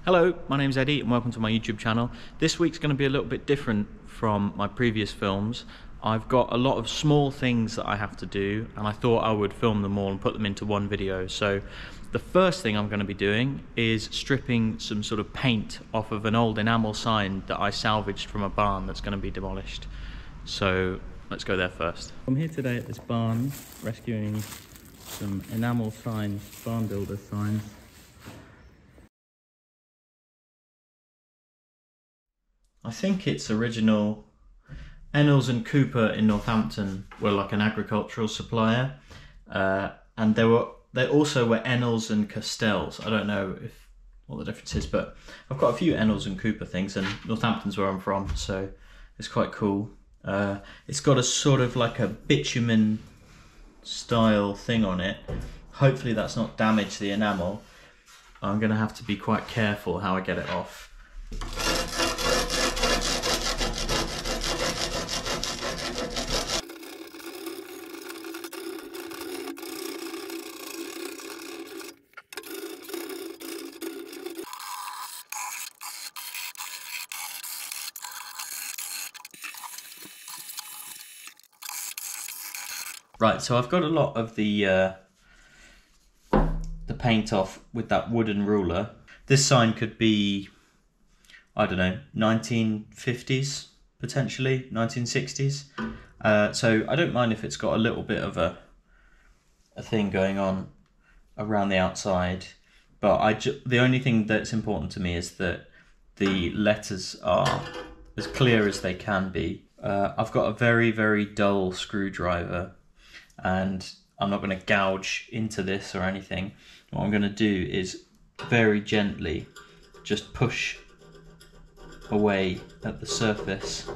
Hello, my name's Eddie and welcome to my YouTube channel. This week's going to be a little bit different from my previous films. I've got a lot of small things that I have to do and I thought I would film them all and put them into one video. So the first thing I'm going to be doing is stripping some sort of paint off of an old enamel sign that I salvaged from a barn that's going to be demolished. So let's go there first. I'm here today at this barn rescuing some enamel signs, barn builder signs. I think its original Ennals and Cooper in Northampton were like an agricultural supplier, and they also were Ennals and Castells. I don't know what the difference is, but I've got a few Ennals and Cooper things, and Northampton's where I'm from, so it's quite cool. It's got a sort of like a bitumen style thing on it. Hopefully that's not damaged the enamel. I'm going to have to be quite careful how I get it off. Right, so I've got a lot of the paint off with that wooden ruler. This sign could be, I don't know, 1950s, potentially, 1960s. So I don't mind if it's got a little bit of a thing going on around the outside, but the only thing that's important to me is that the letters are as clear as they can be. I've got a very, very dull screwdriver, and I'm not going to gouge into this or anything. What I'm going to do is very gently just push away at the surface.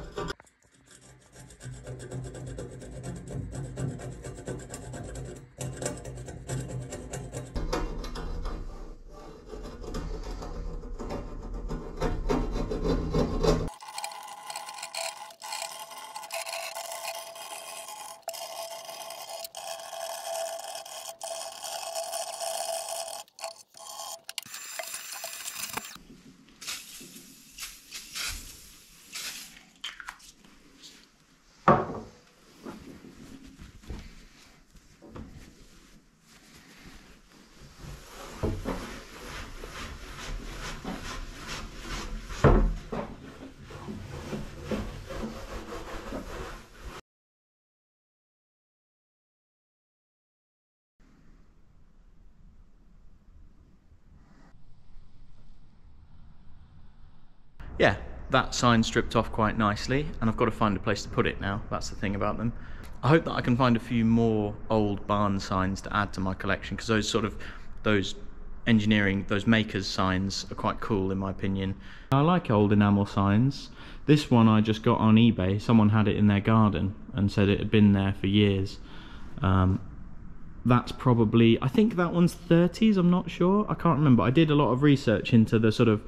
Yeah, that sign stripped off quite nicely, and I've got to find a place to put it now. That's the thing about them. I hope that I can find a few more old barn signs to add to my collection, because those engineering, those makers signs are quite cool in my opinion. I like old enamel signs. This one I just got on eBay. Someone had it in their garden and said it had been there for years. That's probably, I think that one's 30s, I'm not sure, I can't remember. I did a lot of research into the sort of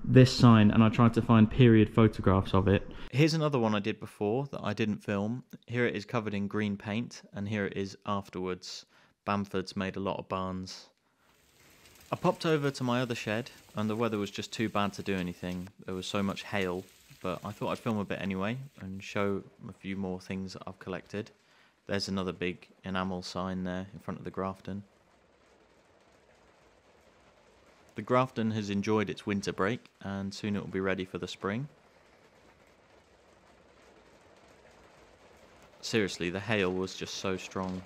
this sign and I tried to find period photographs of it. Here's another one I did before that I didn't film. Here it is covered in green paint, and here it is afterwards. Bamford's made a lot of barns. I popped over to my other shed and the weather was just too bad to do anything. There was so much hail, but I thought I'd film a bit anyway and show a few more things that I've collected. There's another big enamel sign there in front of the Grafton. The Grafton has enjoyed its winter break and soon it will be ready for the spring. Seriously, the hail was just so strong.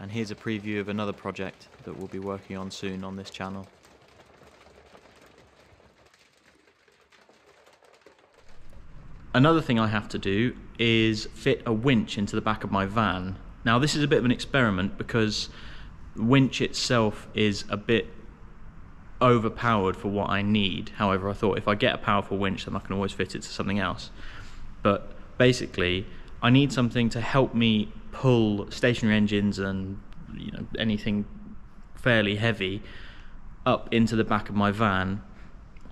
And here's a preview of another project that we'll be working on soon on this channel. Another thing I have to do is fit a winch into the back of my van. Now this is a bit of an experiment because the winch itself is a bit overpowered for what I need. However, I thought if I get a powerful winch then I can always fit it to something else. But basically I need something to help me pull stationary engines and anything fairly heavy up into the back of my van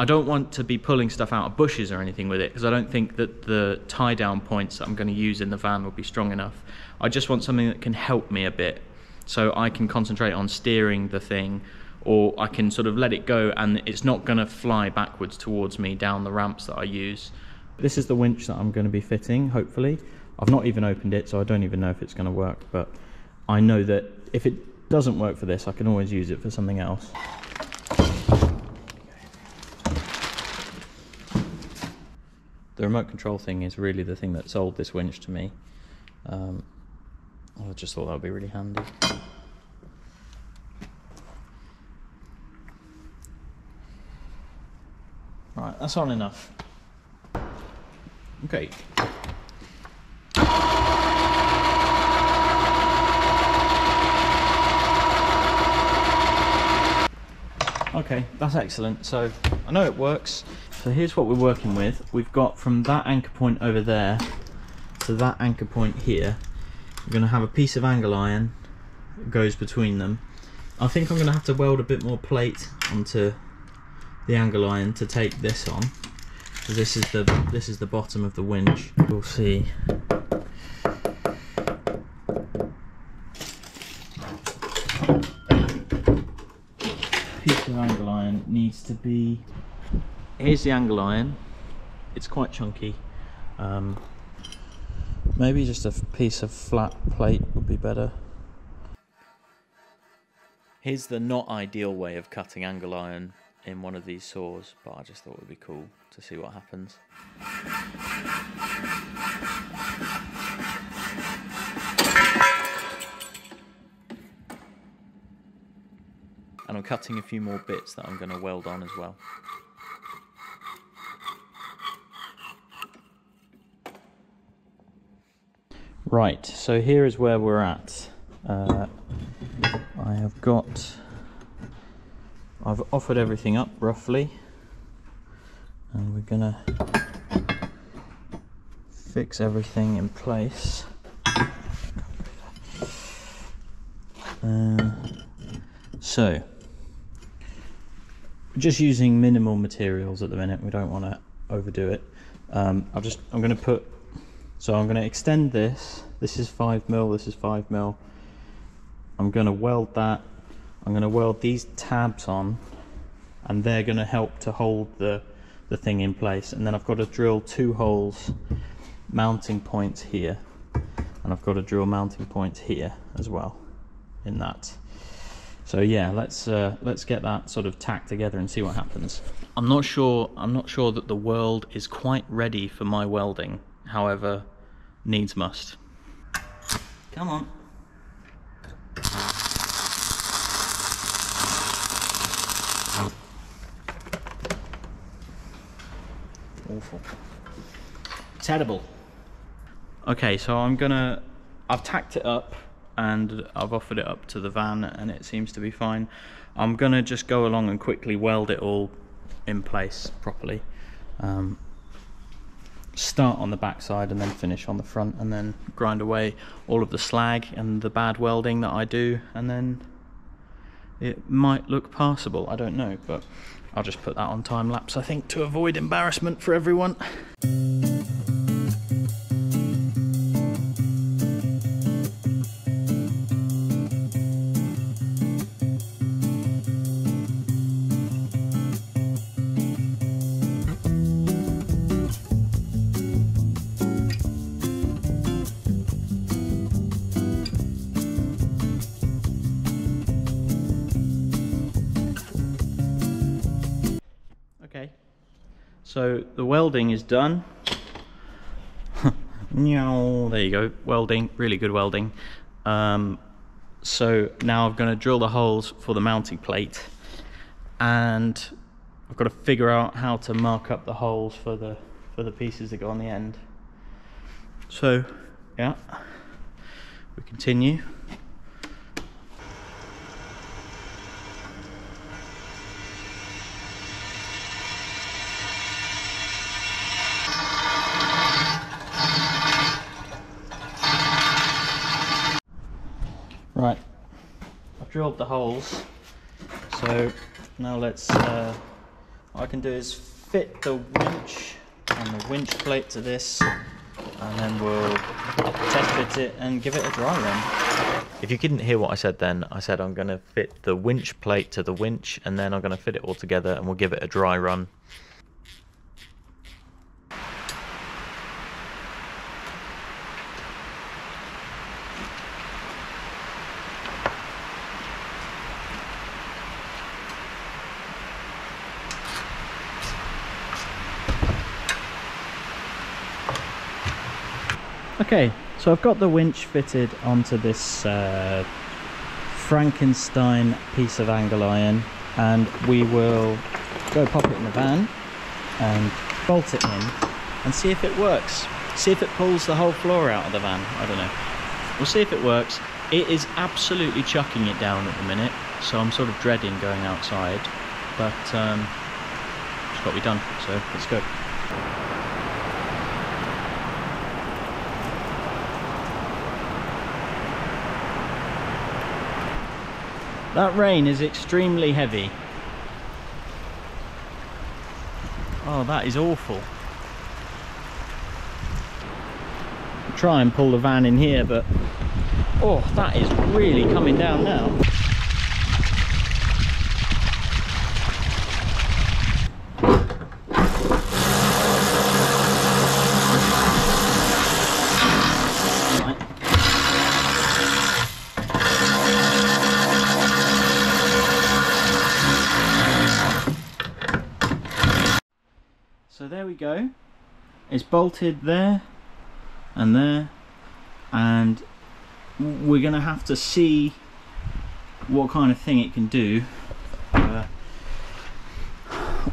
I don't want to be pulling stuff out of bushes or anything with it, because I don't think that the tie down points that I'm going to use in the van will be strong enough. I just want something that can help me a bit, so I can concentrate on steering the thing, or I can sort of let it go and it's not going to fly backwards towards me down the ramps that I use. This is the winch that I'm going to be fitting, hopefully. I've not even opened it, so I don't even know if it's going to work, but I know that if it doesn't work for this, I can always use it for something else. The remote control thing is really the thing that sold this winch to me. I just thought that would be really handy. Right, that's on enough. Okay. Okay, that's excellent. So I know it works. So here's what we're working with. We've got from that anchor point over there to that anchor point here. We're going to have a piece of angle iron that goes between them. I think I'm going to have to weld a bit more plate onto the angle iron to take this on. So this is the bottom of the winch. We'll see. Piece of angle iron needs to be. Here's the angle iron. It's quite chunky. Maybe just a piece of flat plate would be better. Here's the not ideal way of cutting angle iron in one of these saws, but I just thought it would be cool to see what happens. And I'm cutting a few more bits that I'm going to weld on as well. Right, so here is where we're at. I've offered everything up roughly, and we're gonna fix everything in place. So we're just using minimal materials at the minute. We don't want to overdo it. I'm going to extend this. This is 5mm, this is 5mm. I'm going to weld that. I'm going to weld these tabs on, and they're going to help to hold the thing in place. And then I've got to drill 2 holes, mounting points here, and I've got to drill mounting points here as well in that. So yeah, let's get that sort of tacked together and see what happens. I'm not sure that the world is quite ready for my welding. However, needs must. Come on. Awful. Terrible. Okay, so I've tacked it up and I've offered it up to the van and it seems to be fine. I'm gonna just go along and quickly weld it all in place properly. Start on the back side and then finish on the front, and then grind away all of the slag and the bad welding that I do, and then it might look passable. I don't know, but I'll just put that on time lapse, I think, to avoid embarrassment for everyone. Okay, so the welding is done. There you go, welding, really good welding. So now I'm going to drill the holes for the mounting plate, and I've got to figure out how to mark up the holes for the pieces that go on the end. So yeah, we continue. Right, I've drilled the holes, so now let's what I can do is fit the winch and the winch plate to this, and then we'll test fit it and give it a dry run. If you couldn't hear what I said then, I said I'm going to fit the winch plate to the winch, and then I'm going to fit it all together and we'll give it a dry run. Okay, so I've got the winch fitted onto this Frankenstein piece of angle iron, and we will go pop it in the van and bolt it in and see if it works. See if it pulls the whole floor out of the van. I don't know. We'll see if it works. It is absolutely chucking it down at the minute, so I'm sort of dreading going outside, but it's got to be done, so let's go. That rain is extremely heavy. Oh, that is awful. I'll try and pull the van in here, but oh, that is really coming down now. So there we go, it's bolted there, and we're going to have to see what kind of thing it can do.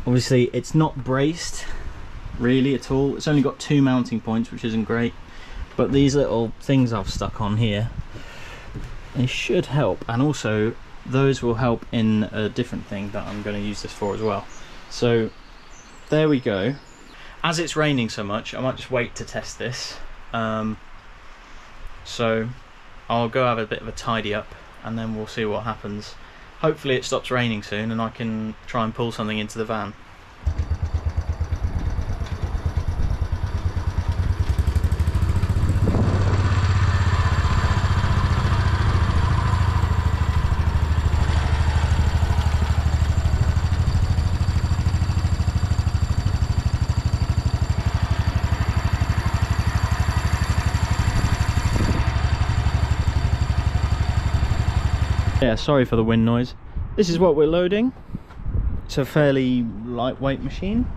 Obviously it's not braced really at all, it's only got 2 mounting points, which isn't great, but these little things I've stuck on here, they should help, and also those will help in a different thing that I'm going to use this for as well. So there we go. As it's raining so much, I might just wait to test this. So I'll go have a bit of a tidy up and then we'll see what happens. Hopefully it stops raining soon and I can try and pull something into the van. Yeah, sorry for the wind noise. This is what we're loading. It's a fairly lightweight machine,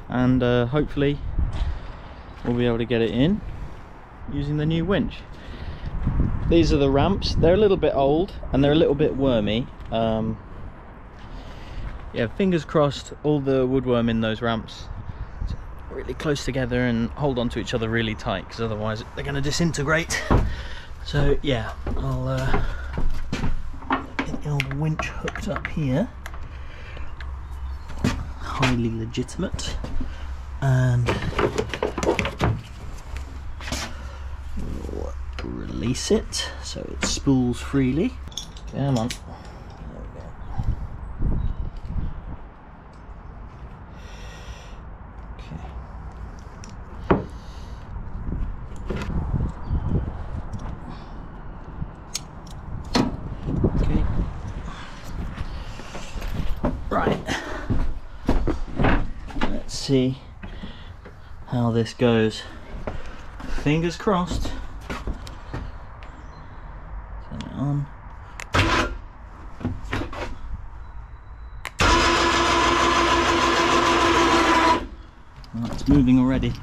and hopefully we'll be able to get it in using the new winch. These are the ramps. They're a little bit old and they're a little bit wormy. Yeah, fingers crossed all the woodworm in those ramps really close together and hold on to each other really tight, because otherwise they're going to disintegrate. So yeah, I'll the old winch hooked up here, highly legitimate, and we'll release it so it spools freely. Come on. Right, let's see how this goes. Fingers crossed. Turn it on. Oh, it's moving already.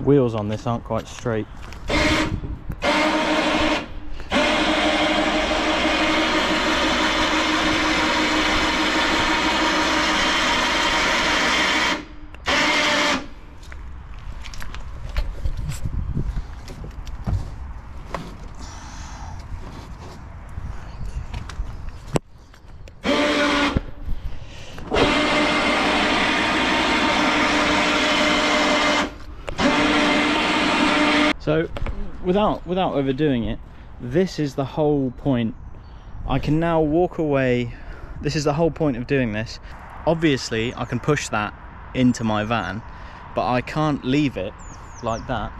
Wheels on this aren't quite straight. So without overdoing it, this is the whole point. I can now walk away. This is the whole point of doing this. Obviously I can push that into my van, but I can't leave it like that.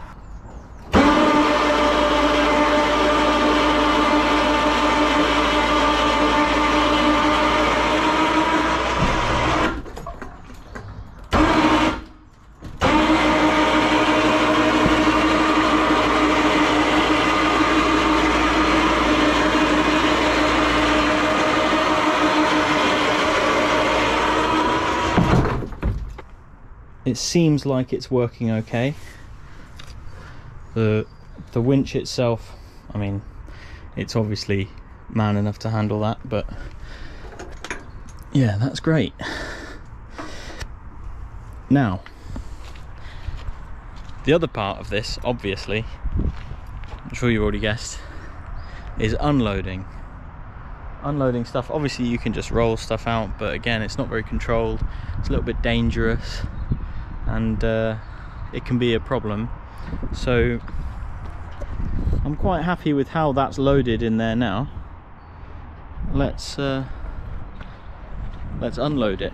It seems like it's working okay. The winch itself, I mean, it's obviously man enough to handle that, but yeah, that's great. Now, the other part of this, obviously, I'm sure you've already guessed, is unloading. Unloading stuff. Obviously you can just roll stuff out, but again, it's not very controlled. It's a little bit dangerous, and it can be a problem. So I'm quite happy with how that's loaded in there now. Let's unload it.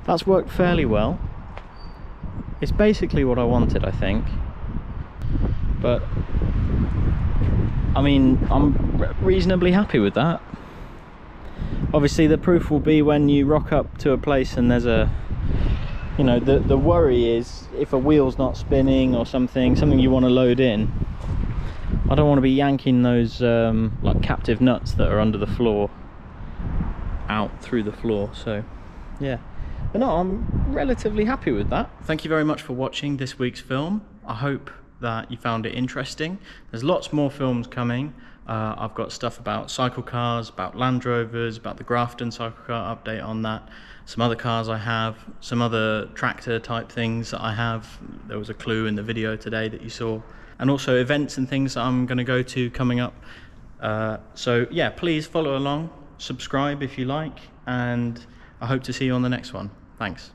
That's worked fairly well. It's basically what I wanted, I think. But I mean, I'm reasonably happy with that. Obviously the proof will be when you rock up to a place and there's a, you know, the worry is if a wheel's not spinning or something you want to load in. I don't want to be yanking those like captive nuts that are under the floor out through the floor. So yeah, but no, I'm relatively happy with that. Thank you very much for watching this week's film. I hope that you found it interesting. There's lots more films coming. I've got stuff about cycle cars, about Land Rovers, about the Grafton cycle car update on that, some other cars I have, some other tractor type things that I have. There was a clue in the video today that you saw, and also events and things that I'm going to go to coming up. So yeah, please follow along, subscribe if you like, and I hope to see you on the next one. Thanks.